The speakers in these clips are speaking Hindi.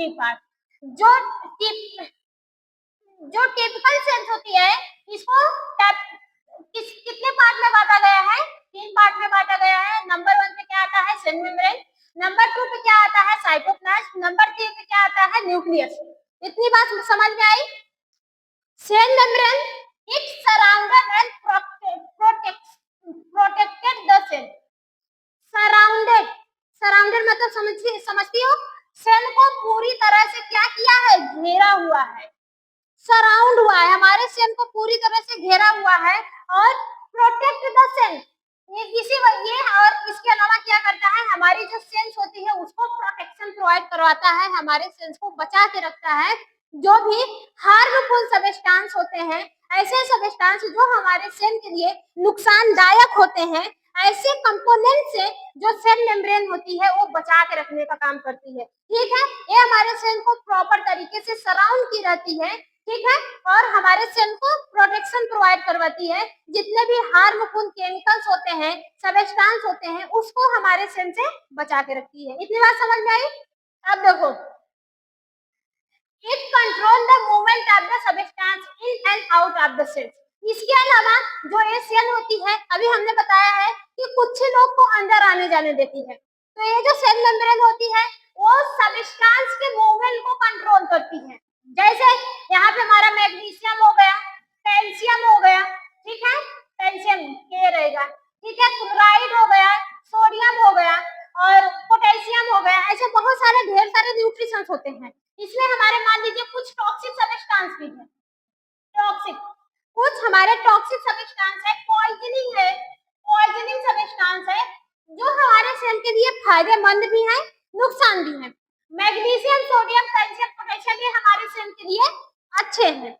3 पार्ट। जो टिपिकल सेल्स होती है इसको कितने पार्ट में बांटा गया है? 3 पार्ट में बांटा गया है। नंबर 1 पे क्या आता है? Cell membrane. नंबर 2 पे क्या आता है? साइटोप्लाज्म। नंबर 3 पे क्या आता है? न्यूक्लियस। इतनी बात समझ में आई? Cell membrane it surrounded and protected the cell. Surrounded मतलब समझती हो? सेल को पूरी तरह से क्या किया है? घेरा हुआ है, सराउंड हुआ है, हमारे सेल को पूरी तरह से घेरा हुआ है। और प्रोटेक्ट द सेल, ये और इसके अलावा क्या करता है? हमारी जो सेल्स होती है उसको प्रोटेक्शन प्रोवाइड करवाता है, हमारे सेल्स को बचा के रखता है। जो भी हार्मफुल सब्सटेंस होते हैं, ऐसे सब्सटेंस जो हमारे सेल के लिए नुकसानदायक होते हैं, ऐसे कंपोनेंट से जो सेल मेम्ब्रेन होती है वो बचा के रखने का काम करती है। ठीक है, ये हमारे सेल को प्रॉपर तरीके से सराउंड की रहती है। ठीक है, और हमारे सेल को प्रोटेक्शन प्रोवाइड करवाती है। जितने भी हार्मफुल केमिकल्स होते हैं, सब्सटेंस होते हैं, उसको हमारे सेल से बचा के रखती है। इतनी बात समझ में आई? अब देखो, it control the movement of the substance in and out of the cell. इसके अलावा जो ये सेल होती है, अभी हमने बताया है कि कुछ ही लोग को अंदर आने जाने देती है। तो ये जो सेल मेम्ब्रेन होती है वो सब्सटेंस के मूवमेंट को कंट्रोल करती है। जैसे यहाँ पे हमारा मैग्नीशियम हो गया, कैल्शियम हो गया, ठीक है, कैल्शियम के रहेगा, ठीक है, क्लोराइड हो गया, सोडियम हो गया और पोटेशियम हो गया। ऐसे बहुत सारे ढेर सारे न्यूट्रिशंस होते हैं। इसमें हमारे मान लीजिए कुछ टॉक्सिक सब्सटेंस भी है, टॉक्सिक, कुछ हमारे टॉक्सिक सब्सटेंस है, पॉइजनिंग सब्सटेंस है जो हमारे सेल के लिए फायदेमंद भी है, नुकसान भी है। मैग्नीशियम, सोडियम, कैल्शियम, पोटेशियम ये हमारे सेल के लिए अच्छे हैं।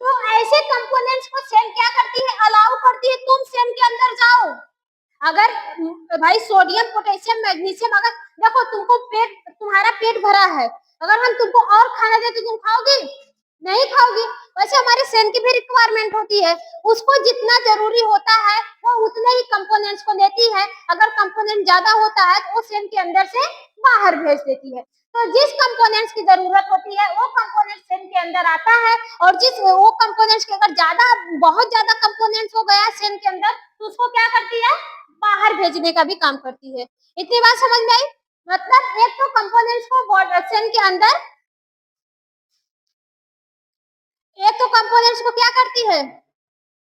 तो ऐसे कंपोनेंट्स को सेल क्या करती है? अलाउ करती है, तुम सेल के अंदर जाओ। अगर भाई सोडियम, पोटेशियम, मैग्नीशियम, अगर देखो तुमको तुम्हारा पेट भरा है, अगर हम तुमको और खाना दे तो तुम खाओगे? नहीं खाओगी। वैसे हमारे सेल की भी रिक्वायरमेंट होती है, उसको जितना जरूरी होता है वो उतने ही कंपोनेंट्स को लेती है। अगर कंपोनेंट ज्यादा होता है तो वो सेल के अंदर से बाहर भेज देती है। तो जिस कंपोनेंट्स की जरूरत होती है वो कंपोनेंट सेल के अंदर आता है, और जिस वो कंपोनेंट्स के अगर बहुत ज्यादा कंपोनेंट्स हो गया सेल के अंदर तो उसको क्या करती है? बाहर भेजने का भी काम करती है। इतनी बात समझ में आई? मतलब एक तो कंपोनेंट्स को सेल के अंदर, एक तो कंपोनेंट्स को क्या करती है?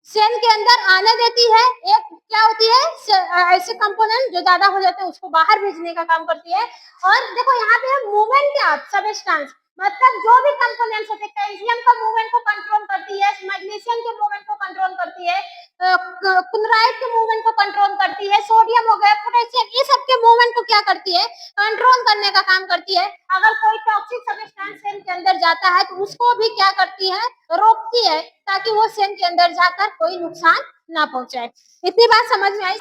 सेल के अंदर आने देती है। एक क्या होती है? ऐसे कंपोनेंट जो ज्यादा हो जाते हैं उसको बाहर भेजने का काम करती है। और देखो यहाँ पे मूवमेंट क्या, सब्सटेंस, मतलब जो भी कंपोनेंट्स होते हैं, कैल्शियम का मूवमेंट को कंट्रोल करती है, मैग्नीशियम के मूवमेंट को कंट्रोल करती है, क्लोराइड के मूवमेंट को कंट्रोल करती है, सोडियम हो गया, पोटेशियम, ये सब के मूवमेंट को क्या करती है? कंट्रोल करने का काम करती है। अगर कोई टॉक्सिक सब्सटेंस सेल के अंदर जाता है तो उसको भी क्या करती है? रोकती है, ताकि वो सेल के अंदर जाकर कोई नुकसान ना पहुंचाए। इतनी बात समझ में आई?